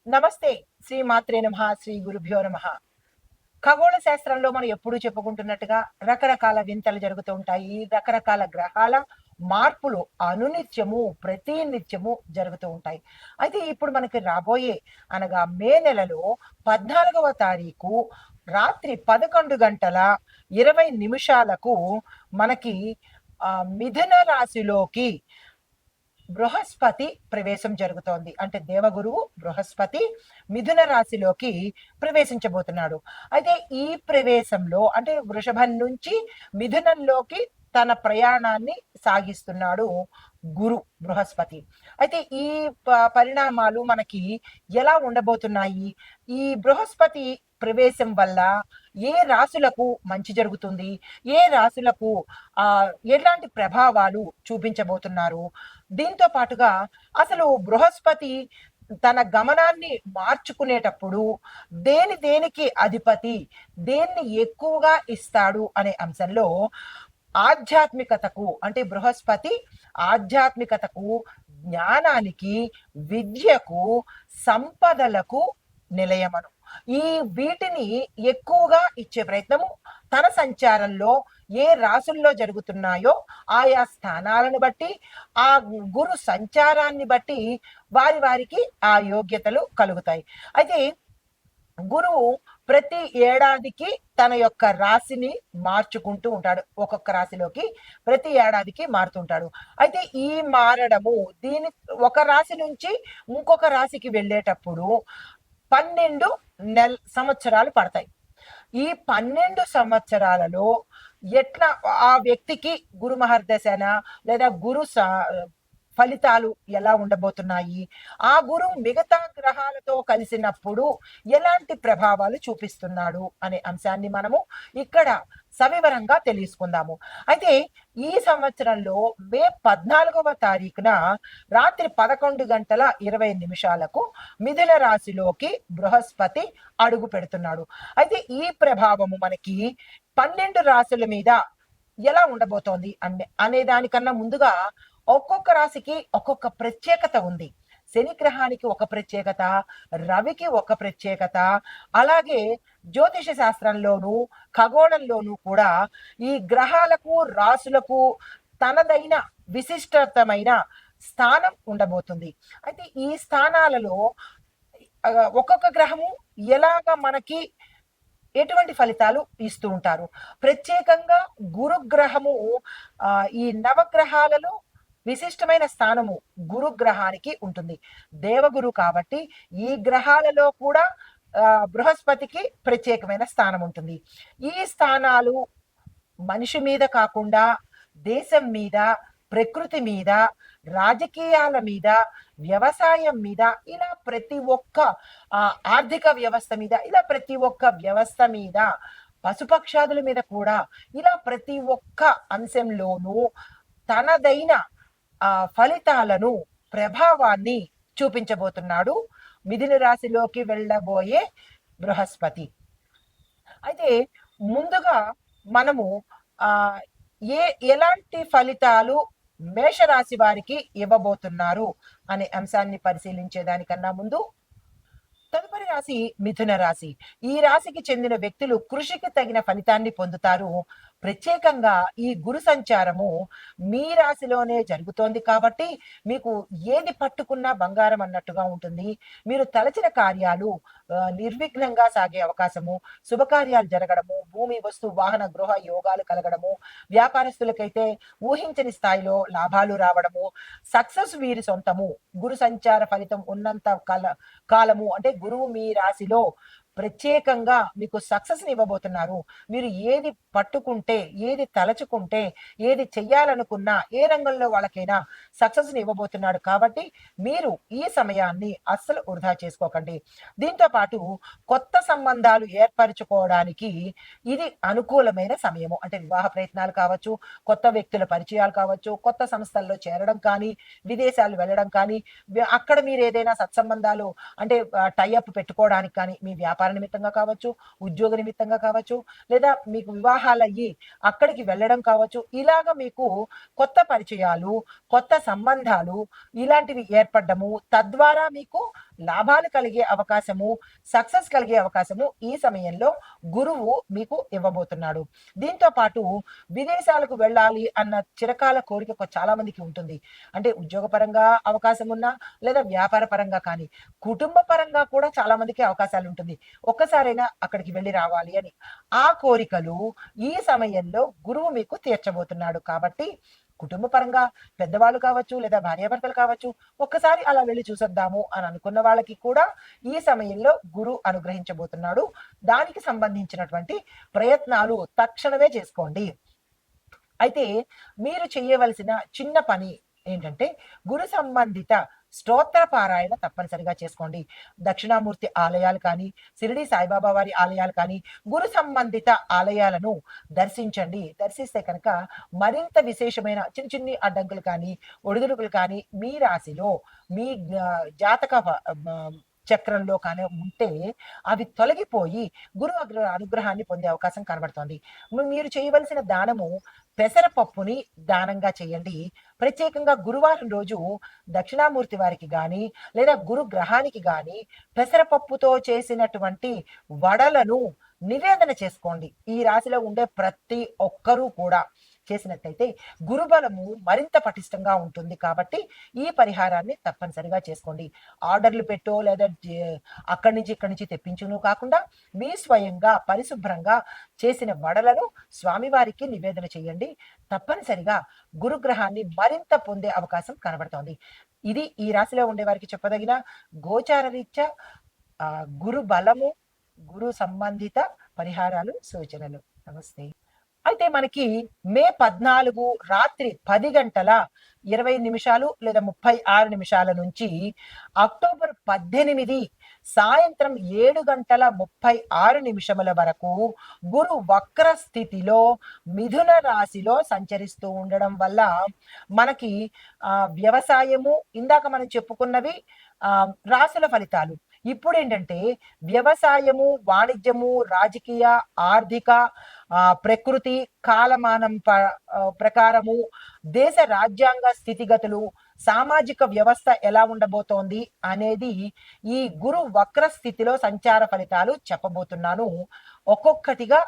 నమస్తే. శ్రీ మాత్రే నమః. శ్రీ గురుభ్యో నమః. ఖగోళ శాస్త్రంలో మనం ఎప్పుడూ చెప్పుకుంటున్నట్టుగా రకరకాల వింతలు జరుగుతూ ఉంటాయి. రకరకాల గ్రహాల మార్పులు అనునిత్యము, ప్రతి నిత్యము జరుగుతూ ఉంటాయి. అయితే ఇప్పుడు మనకి రాబోయే అనగా మే నెలలో 14వ తారీఖు రాత్రి 11 గంటల 20 నిమిషాలకు మనకి మిథున రాశిలోకి బృహస్పతి ప్రవేశం జరుగుతోంది. అంటే దేవగురువు బృహస్పతి మిథున రాశిలోకి ప్రవేశించబోతున్నాడు. అయితే ఈ ప్రవేశంలో అంటే వృషభం నుంచి మిథునంలోకి తన ప్రయాణాన్ని సాగిస్తున్నాడు గురు బృహస్పతి. అయితే ఈ పరిణామాలు మనకి ఎలా ఉండబోతున్నాయి? ఈ బృహస్పతి ప్రవేశం వల్ల ఏ రాశులకు మంచి జరుగుతుంది, ఏ రాశులకు ఎలాంటి ప్రభావాలు చూపించబోతున్నారు, దీంతో పాటుగా అసలు బృహస్పతి తన గమనాన్ని మార్చుకునేటప్పుడు దేనికి అధిపతి, దేన్ని ఎక్కువగా ఇస్తాడు అనే అంశంలో ఆధ్యాత్మికతకు అంటే బృహస్పతి ఆధ్యాత్మికతకు, జ్ఞానానికి, విద్యకు, సంపదలకు నిలయమను. ఈ వీటిని ఎక్కువగా ఇచ్చే ప్రయత్నము తన సంచారంలో ఏ రాసుల్లో జరుగుతున్నాయో ఆయా స్థానాలను బట్టి, ఆ గురు సంచారాన్ని బట్టి వారికి ఆ యోగ్యతలు కలుగుతాయి. అయితే గురువు ప్రతి ఏడాదికి తన యొక్క రాశిని మార్చుకుంటూ ఉంటాడు. ఒక్కొక్క రాశిలోకి ప్రతి ఏడాదికి మారుతుంటాడు. అయితే ఈ మారడము ఒక రాశి నుంచి ఇంకొక రాశికి వెళ్ళేటప్పుడు 12 సంవత్సరాలు పడతాయి. ఈ 12 సంవత్సరాలలో ఎట్లా ఆ వ్యక్తికి గురు మహర్దశన లేదా ఫలితాలు ఎలా ఉండబోతున్నాయి, ఆ గురువు మిగతా గ్రహాలతో కలిసినప్పుడు ఎలాంటి ప్రభావాలు చూపిస్తున్నాడు అనే అంశాన్ని మనము ఇక్కడ సవివరంగా తెలుసుకుందాము. అయితే ఈ సంవత్సరంలో మే 14వ తారీఖున రాత్రి 11 గంటల 20 నిమిషాలకు మిథున రాశిలోకి బృహస్పతి అడుగు పెడుతున్నాడు. అయితే ఈ ప్రభావము మనకి 12 రాశుల మీద ఎలా ఉండబోతోంది అనే దానికన్నా ముందుగా ఒక్కొక్క రాశికి ఒక్కొక్క ప్రత్యేకత ఉంది. శని గ్రహానికి ఒక ప్రత్యేకత, రవికి ఒక ప్రత్యేకత, అలాగే జ్యోతిష శాస్త్రంలోనూ ఖగోళంలోనూ కూడా ఈ గ్రహాలకు రాశులకు తనదైన విశిష్టతమైన స్థానం ఉండబోతుంది. అయితే ఈ స్థానాలలో ఒక్కొక్క గ్రహము ఎలాగ మనకి ఎటువంటి ఫలితాలు ఇస్తూ ఉంటారు. ప్రత్యేకంగా గురుగ్రహము ఈ నవగ్రహాలలో విశిష్టమైన స్థానము గురుగ్రహానికి ఉంటుంది. దేవగురు కాబట్టి ఈ గ్రహాలలో కూడా బృహస్పతికి ప్రత్యేకమైన స్థానం ఉంటుంది. ఈ స్థానాలు మనిషి మీద కాకుండా దేశం మీద, ప్రకృతి మీద, రాజకీయాల మీద, వ్యవసాయం మీద, ఇలా ప్రతి ఒక్క ఆర్థిక వ్యవస్థ మీద, ఇలా ప్రతి ఒక్క వ్యవస్థ మీద, పశుపక్షాదుల మీద కూడా ఇలా ప్రతి ఒక్క అంశంలోనూ తనదైన ఫలితాలను, ప్రభావాన్ని చూపించబోతున్నాడు మిథున రాశిలోకి వెళ్ళబోయే బృహస్పతి. అయితే ముందుగా మనము ఎలాంటి ఫలితాలు మేషరాశి వారికి ఇవ్వబోతున్నారు అనే అంశాన్ని పరిశీలించేదానికన్నా ముందు తదుపరి రాశి మిథున రాశి. ఈ రాశికి చెందిన వ్యక్తులు కృషికి తగిన ఫలితాన్ని పొందుతారు. ప్రత్యేకంగా ఈ గురు సంచారము మీ రాశిలోనే జరుగుతోంది కాబట్టి మీకు ఏది పట్టుకున్నా బంగారం అన్నట్టుగా ఉంటుంది. మీరు తలచిన కార్యాలు నిర్విఘ్నంగా సాగే అవకాశము, శుభకార్యాలు జరగడము, భూమి, వస్తు, వాహన, గృహ యోగాలు కలగడము, వ్యాపారస్తులకైతే ఊహించని స్థాయిలో లాభాలు రావడము, సక్సెస్ వీరి సొంతము. గురు సంచార ఫలితం ఉన్నంత కాలము అంటే గురువు మీ రాశిలో ప్రత్యేకంగా మీకు సక్సెస్ని ఇవ్వబోతున్నారు. మీరు ఏది పట్టుకుంటే, ఏది తలచుకుంటే, ఏది చెయ్యాలనుకున్నా, ఏ రంగంలో వాళ్ళకైనా సక్సెస్ని ఇవ్వబోతున్నాడు కాబట్టి మీరు ఈ సమయాన్ని అస్సలు వృధా చేసుకోకండి. దీంతో పాటు కొత్త సంబంధాలు ఏర్పరచుకోవడానికి ఇది అనుకూలమైన సమయము. అంటే వివాహ ప్రయత్నాలు కావచ్చు, కొత్త వ్యక్తుల పరిచయాలు కావచ్చు, కొత్త సంస్థల్లో చేరడం కానీ, విదేశాలు వెళ్ళడం కానీ, అక్కడ మీరు ఏదైనా సత్సంబంధాలు అంటే టైఅప్ పెట్టుకోవడానికి కానీ, మీ వ్యాపార వ్యాపార నిమిత్తంగా కావచ్చు, ఉద్యోగ నిమిత్తంగా కావచ్చు, లేదా మీకు వివాహాలయ్యి అక్కడికి వెళ్ళడం కావచ్చు. ఇలాగ మీకు కొత్త పరిచయాలు, కొత్త సంబంధాలు ఇలాంటివి ఏర్పడ్డము, తద్వారా మీకు లాభాలు కలిగే అవకాశము, సక్సెస్ కలిగే అవకాశము ఈ సమయంలో గురువు మీకు ఇవ్వబోతున్నాడు. దీంతో పాటు విదేశాలకు వెళ్ళాలి అన్న చిరకాల కోరిక చాలా మందికి ఉంటుంది. అంటే ఉద్యోగపరంగా అవకాశం ఉన్నా, లేదా వ్యాపార పరంగా కానీ, కుటుంబ పరంగా కూడా చాలా మందికి అవకాశాలు ఉంటుంది. ఒక్కసారైనా అక్కడికి వెళ్ళి రావాలి అని. ఆ కోరికలు ఈ సమయంలో గురువు మీకు తీర్చబోతున్నాడు. కాబట్టి కుటుంబ పరంగా పెద్దవాళ్ళు కావచ్చు, లేదా భార్యాభర్తలు కావచ్చు, ఒక్కసారి అలా వెళ్ళి చూసొద్దాము అని అనుకున్న వాళ్ళకి కూడా ఈ సమయంలో గురువు అనుగ్రహించబోతున్నాడు. దానికి సంబంధించినటువంటి ప్రయత్నాలు తక్షణమే చేసుకోండి. అయితే మీరు చేయవలసిన చిన్న పని ఏంటంటే, గురు సంబంధిత స్తోత్ర పారాయణ తప్పనిసరిగా చేసుకోండి. దక్షిణామూర్తి ఆలయాలు కానీ, షిరిడి సాయిబాబా వారి ఆలయాలు కానీ, గురు సంబంధిత ఆలయాలను దర్శించండి. దర్శిస్తే కనుక మరింత విశేషమైన చిన్ని చిన్ని అడ్డంకులు కానీ, ఒడిదుడుకులు కానీ మీ రాశిలో, మీ జాతక చక్రంలో కానీ ఉంటే అవి తొలగిపోయి గురు అనుగ్రహాన్ని పొందే అవకాశం కనబడుతోంది. మీరు చేయవలసిన దానము పెసరపప్పుని దానంగా చేయండి. ప్రత్యేకంగా గురువారం రోజు దక్షిణామూర్తి వారికి గాని, లేదా గురు గ్రహానికి గాని పెసరపప్పుతో చేసినటువంటి వడలను నివేదన చేసుకోండి. ఈ రాశిలో ఉండే ప్రతి ఒక్కరూ కూడా చేసినట్టయితే గురుబలము మరింత పటిష్టంగా ఉంటుంది. కాబట్టి ఈ పరిహారాన్ని తప్పనిసరిగా చేసుకోండి. ఆర్డర్లు పెట్టో లేదా అక్కడి నుంచి ఇక్కడి నుంచి తెప్పించును కాకుండా మీ స్వయంగా పరిశుభ్రంగా చేసిన వడలను స్వామివారికి నివేదన చేయండి. తప్పనిసరిగా గురుగ్రహాన్ని మరింత పొందే అవకాశం కనబడుతోంది. ఇది ఈ రాశిలో ఉండే వారికి చెప్పదగిన గోచార రీత్యా గురు బలము, గురు సంబంధిత పరిహారాలు, సూచనలు. నమస్తే. అయితే మనకి మే 14 రాత్రి 10:20 లేదా 36 నుంచి అక్టోబర్ 18 సాయంత్రం 7:36 వరకు గురు వక్ర స్థితిలో మిథున రాశిలో సంచరిస్తూ ఉండడం వల్ల మనకి వ్యవసాయము, ఇందాక మనం చెప్పుకున్నవి రాశుల ఫలితాలు. ఇప్పుడు ఏంటంటే వ్యవసాయము, వాణిజ్యము, రాజకీయ, ఆర్థిక, ప్రకృతి, కాలమానం ప్రకారము, దేశ రాజ్యాంగ స్థితిగతులు, సామాజిక వ్యవస్థ ఎలా ఉండబోతోంది అనేది ఈ గురు వక్ర స్థితిలో సంచార ఫలితాలు చెప్పబోతున్నాను. ఒక్కొక్కటిగా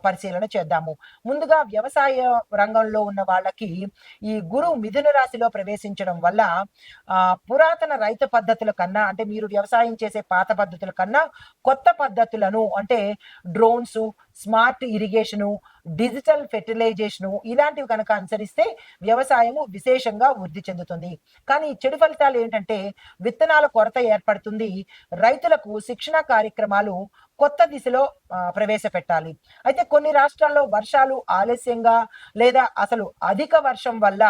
పరిశీలన చేద్దాము. ముందుగా వ్యవసాయ రంగంలో ఉన్న వాళ్ళకి ఈ గురువు మిథున రాశిలో ప్రవేశించడం వల్ల పురాతన రైతు పద్ధతుల కన్నా, అంటే మీరు వ్యవసాయం చేసే పాత పద్ధతుల కన్నా కొత్త పద్ధతులను, అంటే డ్రోన్స్, స్మార్ట్ ఇరిగేషను, డిజిటల్ ఫెర్టిలైజేషను ఇలాంటివి కనుక అనుసరిస్తే వ్యవసాయము విశేషంగా వృద్ధి చెందుతుంది. కానీ చెడు ఫలితాలు ఏంటంటే విత్తనాల కొరత ఏర్పడుతుంది. రైతులకు శిక్షణ కార్యక్రమాలు కొత్త దిశలో ప్రవేశపెట్టాలి. అయితే కొన్ని రాష్ట్రాల్లో వర్షాలు ఆలస్యంగా లేదా అసలు అధిక వర్షం వల్ల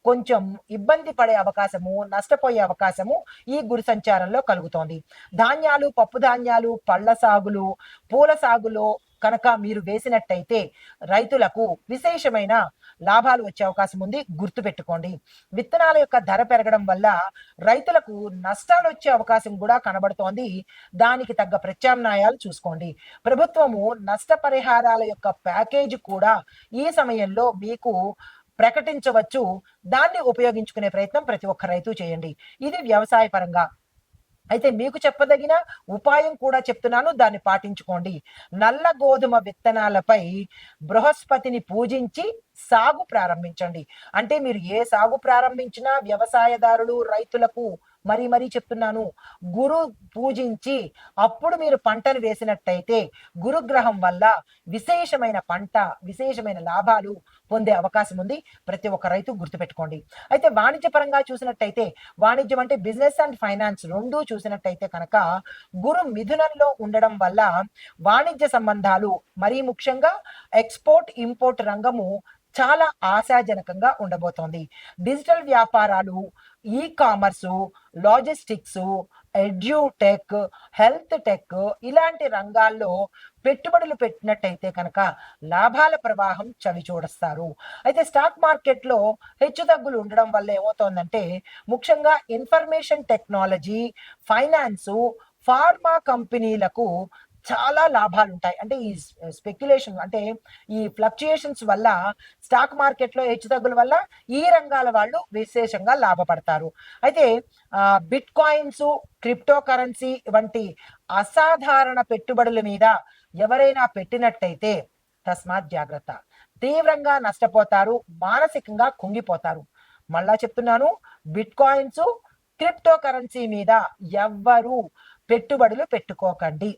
కొంచెం ఇబ్బంది పడే అవకాశము, నష్టపోయే అవకాశము ఈ గురు సంచారంలో కలుగుతోంది. ధాన్యాలు, పప్పు ధాన్యాలు, పళ్ళ సాగులు, పూల సాగులో కనుక మీరు వేసినట్టయితే రైతులకు విశేషమైన లాభాలు వచ్చే అవకాశం ఉంది. గుర్తుపెట్టుకోండి. విత్తనాల యొక్క ధర పెరగడం వల్ల రైతులకు నష్టాలు వచ్చే అవకాశం కూడా కనబడుతోంది. దానికి తగ్గ ప్రత్యామ్నాయాలు చూసుకోండి. ప్రభుత్వము నష్టపరిహారాల యొక్క ప్యాకేజీ కూడా ఈ సమయంలో మీకు ప్రకటించవచ్చు. దాన్ని ఉపయోగించుకునే ప్రయత్నం ప్రతి ఒక్క రైతు చేయండి. ఇది వ్యవసాయ పరంగా. అయితే మీకు చెప్పదగిన ఉపాయం కూడా చెప్తున్నాను, దాన్ని పాటించుకోండి. నల్ల గోధుమ విత్తనాలపై బృహస్పతిని పూజించి సాగు ప్రారంభించండి. అంటే మీరు ఏ సాగు ప్రారంభించినా వ్యవసాయదారులు, రైతులకు మరీ చెప్తున్నాను, గురు పూజించి అప్పుడు మీరు పంటను వేసినట్టయితే గురుగ్రహం వల్ల విశేషమైన పంట, విశేషమైన లాభాలు పొందే అవకాశం ఉంది. ప్రతి ఒక్క రైతు గుర్తుపెట్టుకోండి. అయితే వాణిజ్యపరంగా చూసినట్టయితే, వాణిజ్యం అంటే బిజినెస్ అండ్ ఫైనాన్స్ రెండూ చూసినట్టయితే కనుక గురు మిథునంలో ఉండడం వల్ల వాణిజ్య సంబంధాలు, మరీ ముఖ్యంగా ఎక్స్పోర్ట్ ఇంపోర్ట్ రంగము చాలా ఆశాజనకంగా ఉండబోతోంది. డిజిటల్ వ్యాపారాలు, ఈ commerce, logistics, edutech, health tech ఇలాంటి రంగాల్లో పెట్టుబడులు పెట్టినట్టయితే కనుక లాభాల ప్రవాహం చవి చూడస్తారు. అయితే స్టాక్ మార్కెట్లో హెచ్చుతగ్గులు ఉండడం వల్ల ఏమవుతోందంటే ముఖ్యంగా ఇన్ఫర్మేషన్ టెక్నాలజీ, ఫైనాన్సు, ఫార్మా కంపెనీలకు చాలా లాభాలు ఉంటాయి. అంటే ఈ స్పెక్యులేషన్ అంటే ఈ ఫ్లక్చుయేషన్స్ వల్ల స్టాక్ మార్కెట్‌లో హెచ్చుతగ్గుల వల్ల ఈ రంగాల వాళ్ళు విశేషంగా లాభపడతారు. అయితే బిట్ కాయిన్స్, క్రిప్టో కరెన్సీ వంటి అసాధారణ పెట్టుబడుల మీద ఎవరైనా పెట్టినట్టయితే తస్మాత్ జాగ్రత్త. తీవ్రంగా నష్టపోతారు. మానసికంగా కుంగిపోతారు. మళ్ళా చెప్తున్నాను, బిట్ కాయిన్స్, క్రిప్టో కరెన్సీ మీద ఎవ్వరూ పెట్టుబడులు పెట్టుకోకండి.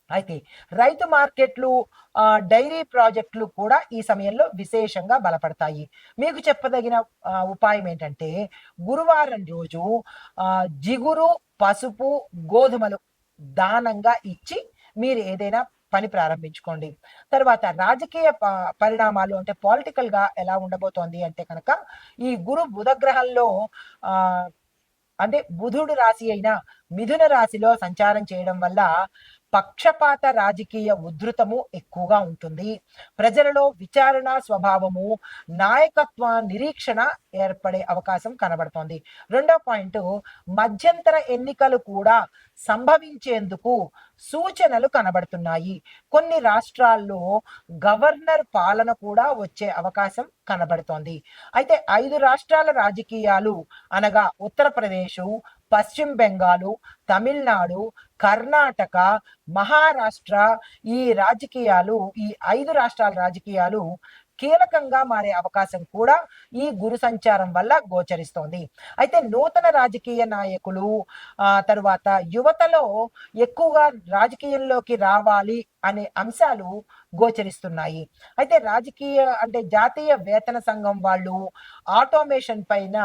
అయితే రైతు మార్కెట్లు, డైరీ ప్రాజెక్టులు కూడా ఈ సమయంలో విశేషంగా బలపడతాయి. మీకు చెప్పదగిన ఉపాయం ఏంటంటే, గురువారం రోజు జిగురు, పసుపు, గోధుమలు దానంగా ఇచ్చి మీరు ఏదైనా పని ప్రారంభించుకోండి. తర్వాత రాజకీయ పరిణామాలు అంటే పొలిటికల్‌గా ఎలా ఉండబోతోంది అంటే కనుక, ఈ గురు బుధ గ్రహంలో ఆహ్, అంటే బుధుడు రాశి అయిన మిథున రాశిలో సంచారం చేయడం వల్ల పక్షపాత రాజకీయ ఉధృతము ఎక్కువగా ఉంటుంది. ప్రజలలో విచారణ స్వభావము, నాయకత్వ నిరీక్షణ ఏర్పడే అవకాశం కనబడుతోంది. రెండో పాయింట్, మధ్యంతర ఎన్నికలు కూడా సంభవించేందుకు సూచనలు కనబడుతున్నాయి. కొన్ని రాష్ట్రాల్లో గవర్నర్ పాలన కూడా వచ్చే అవకాశం కనబడుతోంది. అయితే 5 రాష్ట్రాల రాజకీయాలు అనగా ఉత్తరప్రదేశ్, పశ్చిమ బెంగాలు, తమిళనాడు, కర్ణాటక, మహారాష్ట్ర, ఈ రాజకీయాలు, ఈ 5 రాష్ట్రాల రాజకీయాలు కీలకంగా మారే అవకాశం కూడా ఈ గురు సంచారం వల్ల గోచరిస్తోంది. అయితే నూతన రాజకీయ నాయకులు, తరువాత యువతలో ఎక్కువగా రాజకీయంలోకి రావాలి అనే అంశాలు గోచరిస్తున్నాయి. అయితే రాజకీయ అంటే జాతీయ వేతన సంఘం వాళ్ళు ఆటోమేషన్ పైన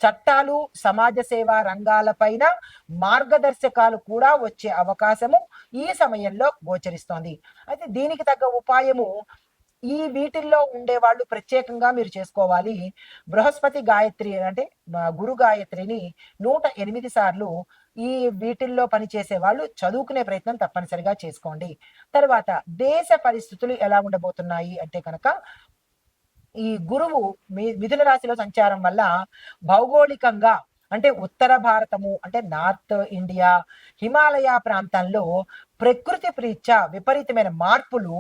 చట్టాలు, సమాజ సేవా రంగాల పైన మార్గదర్శకాలు కూడా వచ్చే అవకాశము ఈ సమయంలో గోచరిస్తోంది. అయితే దీనికి తగ్గ ఉపాయము ఈ వీటిల్లో ఉండేవాళ్ళు ప్రత్యేకంగా మీరు చేసుకోవాలి. బృహస్పతి గాయత్రి అంటే గురు గాయత్రిని 108 సార్లు ఈ వీటిల్లో పనిచేసే వాళ్ళు చదువుకునే ప్రయత్నం తప్పనిసరిగా చేసుకోండి. తర్వాత దేశ పరిస్థితులు ఎలా ఉండబోతున్నాయి అంటే కనుక, ఈ గురువు మిథున రాశిలో సంచారం వల్ల భౌగోళికంగా అంటే ఉత్తర భారతము అంటే నార్త్ ఇండియా, హిమాలయ ప్రాంతాల్లో ప్రకృతి రీత్యా విపరీతమైన మార్పులు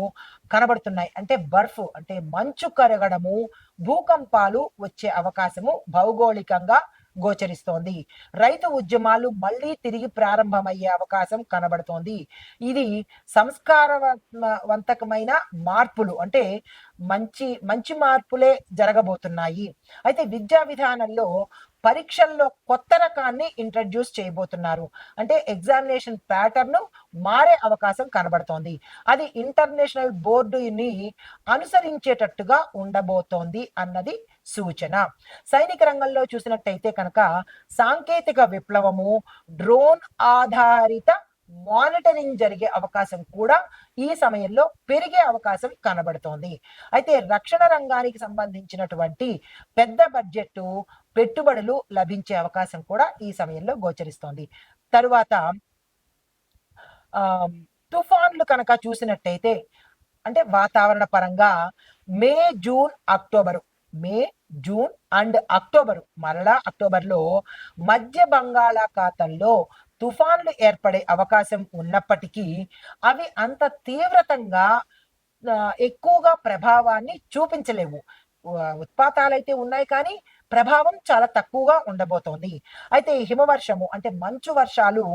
కనబడుతున్నాయి. అంటే బర్ఫ్ అంటే మంచు కరగడము, భూకంపాలు వచ్చే అవకాశము భౌగోళికంగా గోచరిస్తోంది. రైతు ఉద్యమాలు మళ్ళీ తిరిగి ప్రారంభమయ్యే అవకాశం కనబడుతోంది. ఇది సంస్కారవంతకమైన మార్పులు అంటే మంచి మంచి మార్పులే జరగబోతున్నాయి. అయితే విద్యా విధానంలో పరీక్షల్లో కొత్త రకాన్ని ఇంట్రడ్యూస్ చేయబోతున్నారు. అంటే ఎగ్జామినేషన్ ప్యాటర్న్ మారే అవకాశం కనబడుతోంది. అది ఇంటర్నేషనల్ బోర్డుని అనుసరించేటట్టుగా ఉండబోతోంది అన్నది సూచన. సైనిక రంగంలో చూసినట్టయితే కనుక సాంకేతిక విప్లవము, డ్రోన్ ఆధారిత మానిటరింగ్ జరిగే అవకాశం కూడా ఈ సమయంలో పెరిగే అవకాశం కనబడుతోంది. అయితే రక్షణ రంగానికి సంబంధించినటువంటి పెద్ద బడ్జెట్ పెట్టుబడులు లభించే అవకాశం కూడా ఈ సమయంలో గోచరిస్తోంది. తరువాత తుఫాన్లు కనుక చూసినట్టయితే అంటే వాతావరణ పరంగా May, June, October May, June and October మరలా అక్టోబర్లో మధ్య బంగాళాఖాతంలో తుఫాన్లు ఏర్పడే అవకాశం ఉన్నప్పటికీ అవి అంత తీవ్రతంగా ఎక్కువగా ప్రభావాన్ని చూపించలేవు. ఉత్పాతాలైతే ఉన్నాయి కానీ ప్రభావం చాలా తక్కువగా ఉండబోతోంది. అయితే హిమవర్షము అంటే మంచు వర్షాలు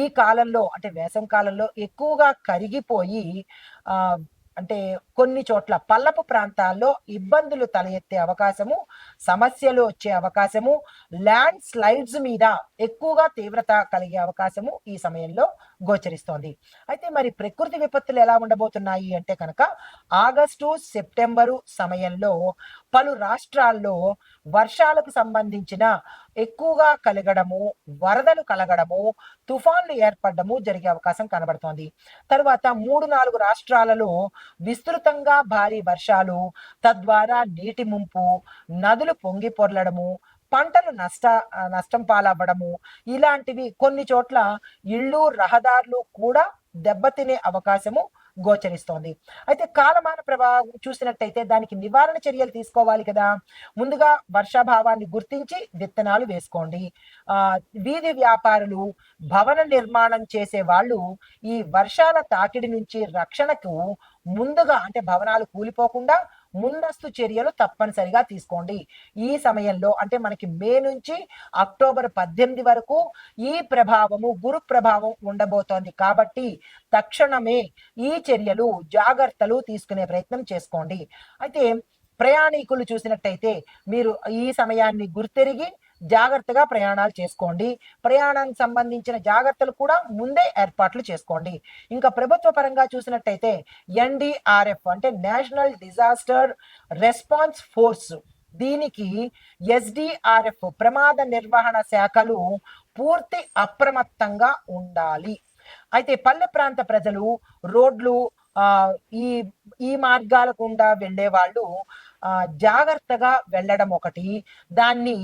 ఈ కాలంలో అంటే వేసవి కాలంలో ఎక్కువగా కరిగిపోయి అంటే కొన్ని చోట్ల పల్లపు ప్రాంతాల్లో ఇబ్బందులు తల ఎత్తే అవకాశము, సమస్యలు వచ్చే అవకాశము, ల్యాండ్ స్లైడ్స్ మీద ఎక్కువగా తీవ్రత కలిగే అవకాశము ఈ సమయంలో గోచరిస్తోంది. అయితే మరి ప్రకృతి విపత్తులు ఎలా ఉండబోతున్నాయి అంటే కనుక ఆగస్టు, సెప్టెంబరు సమయంలో పలు రాష్ట్రాల్లో వర్షాలకు సంబంధించిన ఎక్కువగా కలగడము, వరదలు కలగడము, తుఫాన్లు ఏర్పడము జరిగే అవకాశం కనబడుతోంది. తర్వాత 3-4 రాష్ట్రాలలో విస్తృతంగా భారీ వర్షాలు, తద్వారా నీటి ముంపు, నదులు పొంగి పొర్లడము, పంటలు నష్టం పాలవ్వడము, ఇలాంటివి కొన్ని చోట్ల ఇళ్ళు, రహదారులు కూడా దెబ్బతినే అవకాశము గోచరిస్తోంది. అయితే కాలమాన ప్రభావం చూసినట్టయితే దానికి నివారణ చర్యలు తీసుకోవాలి కదా. ముందుగా వర్షాభావాన్ని గుర్తించి విత్తనాలు వేసుకోండి. వీధి వ్యాపారులు, భవన నిర్మాణం చేసే వాళ్ళు ఈ వర్షాల తాకిడి నుంచి రక్షణకు ముందుగా అంటే భవనాలు కూలిపోకుండా ముందస్తు చర్యలు తప్పనిసరిగా తీసుకోండి. ఈ సమయంలో అంటే మనకి మే నుంచి అక్టోబర్ 18 వరకు ఈ ప్రభావము గురు ప్రభావం ఉండబోతోంది కాబట్టి తక్షణమే ఈ చర్యలు జాగ్రత్తలు తీసుకునే ప్రయత్నం చేసుకోండి. అయితే ప్రయాణికులు చూసినట్టయితే మీరు ఈ సమయాన్ని గుర్తెరిగి జాగ్రత్తగా ప్రయాణాలు చేసుకోండి. ప్రయాణానికి సంబంధించిన జాగ్రత్తలు కూడా ముందే ఏర్పాట్లు చేసుకోండి. ఇంకా ప్రభుత్వ పరంగా చూసినట్టయితే ఎన్డీఆర్ఎఫ్ అంటే నేషనల్ డిజాస్టర్ రెస్పాన్స్ ఫోర్స్, దీనికి ఎస్డిఆర్ఎఫ్ ప్రమాద నిర్వహణ శాఖలు పూర్తి అప్రమత్తంగా ఉండాలి. అయితే పల్లె ప్రాంత ప్రజలు రోడ్లు ఈ ఈ మార్గాల గుండా వెళ్ళే వాళ్ళు జాగ్రత్తగా వెళ్ళడం ఒకటి, దాన్ని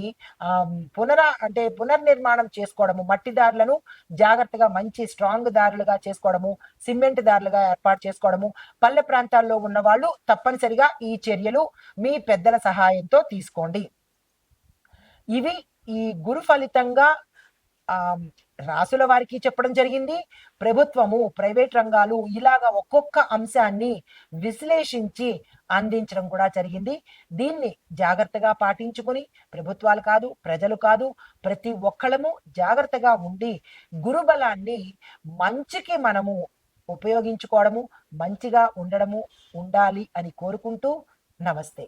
పునర్నిర్మాణం చేసుకోవడము, మట్టి దారులను జాగ్రత్తగా మంచి స్ట్రాంగ్ దారులుగా చేసుకోవడము, సిమెంట్ దారులుగా ఏర్పాటు చేసుకోవడము, పల్లె ప్రాంతాల్లో ఉన్న వాళ్ళు తప్పనిసరిగా ఈ చర్యలు మీ పెద్దల సహాయంతో తీసుకోండి. ఇవి ఈ గురు ఫలితంగా రాసుల వారికి చెప్పడం జరిగింది. ప్రభుత్వము, ప్రైవేట్ రంగాలు ఇలాగా ఒక్కొక్క అంశాన్ని విశ్లేషించి అందించడం కూడా జరిగింది. దీన్ని జాగ్రత్తగా పాటించుకుని ప్రభుత్వాలు కాదు, ప్రజలు కాదు, ప్రతి ఒక్కళ్ళము జాగ్రత్తగా ఉండి గురుబలాన్ని మంచికి మనము ఉపయోగించుకోవడము, మంచిగా ఉండాలి అని కోరుకుంటూ నమస్తే.